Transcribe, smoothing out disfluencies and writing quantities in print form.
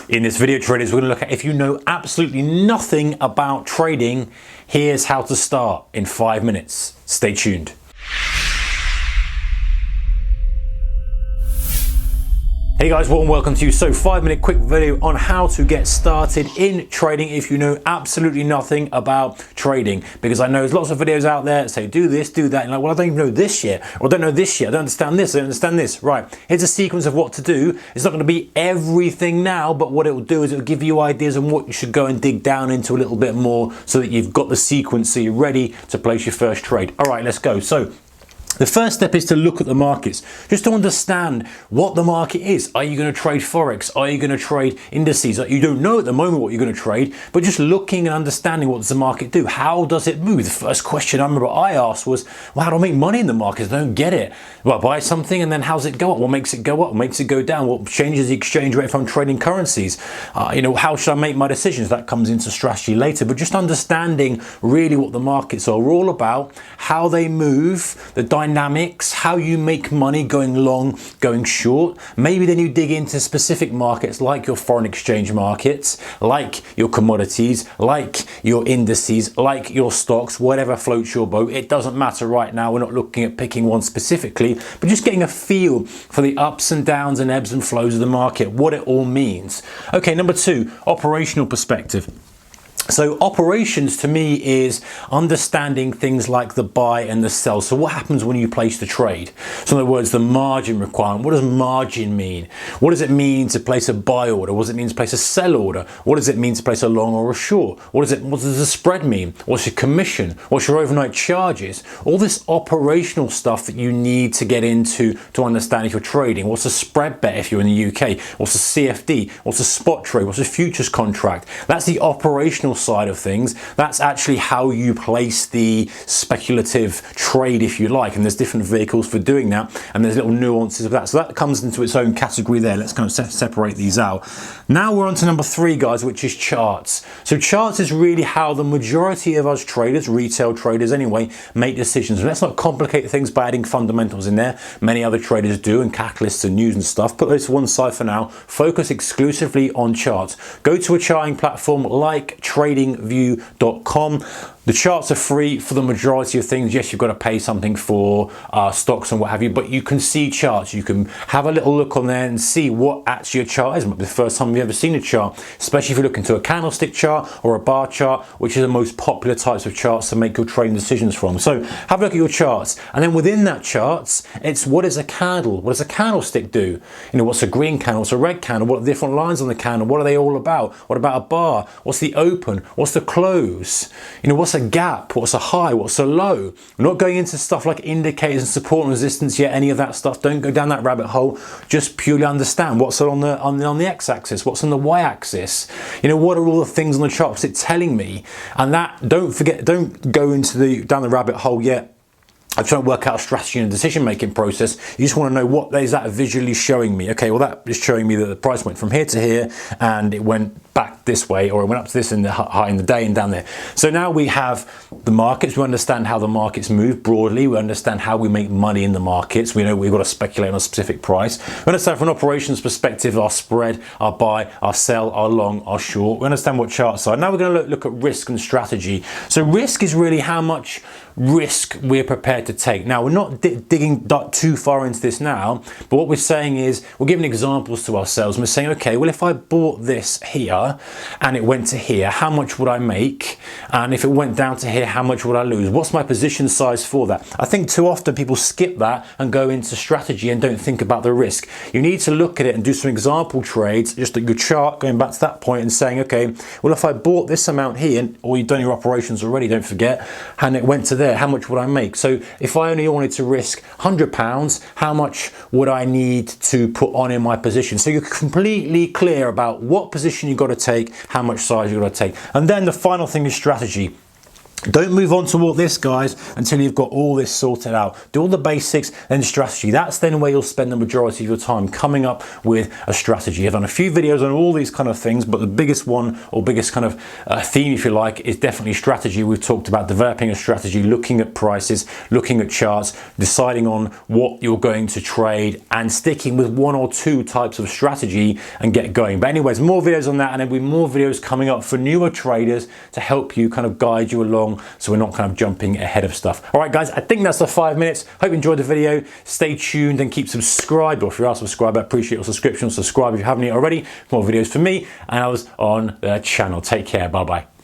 In this video, traders, we're going to look at, if you know absolutely nothing about trading, here's how to start in 5 minutes. Stay tuned. Hey guys, warm welcome to you. So 5-minute quick video on how to get started in trading if you know absolutely nothing about trading. Because I know there's lots of videos out there that say do this, do that. And like, well, I don't even know this yet, or I don't know this yet, I don't understand this, I don't understand this. Right, here's a sequence of what to do. It's not going to be everything now, but what it will do is it will give you ideas on what you should go and dig down into a little bit more so that you've got the sequence so you're ready to place your first trade. All right, let's go. So the first step is to look at the markets, just to understand what the market is. Are you going to trade forex? Are you going to trade indices? You don't know at the moment what you're going to trade, but just looking and understanding what does the market do? How does it move? The first question I remember I asked was, well, how do I make money in the markets? I don't get it. Well, I buy something and then how's it go up? What makes it go up? What makes it go down? What changes the exchange rate if I'm trading currencies? How should I make my decisions? That comes into strategy later, but just understanding really what the markets are all about, how they move, the dynamics, how you make money going long, going short. Maybe then you dig into specific markets like your foreign exchange markets, like your commodities, like your indices, like your stocks, whatever floats your boat. It doesn't matter right now. We're not looking at picking one specifically, but just getting a feel for the ups and downs and ebbs and flows of the market, what it all means. Okay, number 2, operational perspective. So operations to me is understanding things like the buy and the sell. So what happens when you place the trade? So in other words, the margin requirement. What does margin mean? What does it mean to place a buy order? What does it mean to place a sell order? What does it mean to place a long or a short? What does the spread mean? What's your commission? What's your overnight charges? All this operational stuff that you need to get into to understand if you're trading. What's a spread bet if you're in the UK? What's a CFD? What's a spot trade? What's a futures contract? That's the operational side of things. That's actually how you place the speculative trade, if you like, and there's different vehicles for doing that, and there's little nuances of that, so that comes into its own category there. Let's kind of separate these out. Now we're on to number 3, guys, which is charts. So charts is really how the majority of us traders, retail traders anyway, make decisions. And let's not complicate things by adding fundamentals in there. Many other traders do, and catalysts and news and stuff. Put those to one side for now. Focus exclusively on charts. Go to a charting platform like tradingview.com. The charts are free for the majority of things. Yes, you've got to pay something for stocks and what have you, but you can see charts. You can have a little look on there and see what actually a chart is. It might be the first time you've ever seen a chart, especially if you're looking to a candlestick chart or a bar chart, which are the most popular types of charts to make your trading decisions from. So have a look at your charts, and then within that charts, it's what is a candle? What does a candlestick do? What's a green candle? What's a red candle? What are the different lines on the candle? What are they all about? What about a bar? What's the open? What's the close? What's a gap? What's a high? What's a low? We're not going into stuff like indicators and support and resistance yet, any of that stuff. Don't go down that rabbit hole. Just purely understand what's on the x-axis, what's on the y-axis. What are all the things on the chart? What's it telling me? And that, don't forget, don't go into down the rabbit hole yet. I'm trying to work out a strategy and a decision-making process. You just want to know what is that visually showing me. Okay, well, that is showing me that the price went from here to here and it went back this way, or it went up to this in the high in the day and down there. So now we have the markets. We understand how the markets move broadly. We understand how we make money in the markets. We know we've got to speculate on a specific price. We understand from an operations perspective our spread, our buy, our sell, our long, our short. We understand what charts are. Now we're going to look at risk and strategy. So risk is really how much risk we're prepared to take. Now, we're not digging too far into this now, but what we're saying is we're giving examples to ourselves, and we're saying, okay, well, if I bought this here and it went to here, how much would I make? And if it went down to here, how much would I lose? What's my position size for that? I think too often people skip that and go into strategy and don't think about the risk. You need to look at it and do some example trades, just at your chart, going back to that point and saying, okay, well, if I bought this amount here, or you've done your operations already, don't forget, and it went to there, how much would I make? So if I only wanted to risk £100, how much would I need to put on in my position? So you're completely clear about what position you've got to take, how much size you've got to take. And then the final thing is strategy. Don't move on to all this, guys, until you've got all this sorted out. Do all the basics, then strategy. That's then where you'll spend the majority of your time coming up with a strategy. I've done a few videos on all these kind of things, but the biggest one, or biggest kind of theme, if you like, is definitely strategy. We've talked about developing a strategy, looking at prices, looking at charts, deciding on what you're going to trade, and sticking with one or two types of strategy and get going. But anyways, more videos on that, and there'll be more videos coming up for newer traders to help you kind of guide you along, so we're not kind of jumping ahead of stuff. All right, guys, I think that's the 5 minutes. Hope you enjoyed the video. Stay tuned and keep subscribed, or if you are subscribed, I appreciate your subscription. Subscribe if you haven't yet already for more videos for me and others on the channel. Take care. Bye-bye.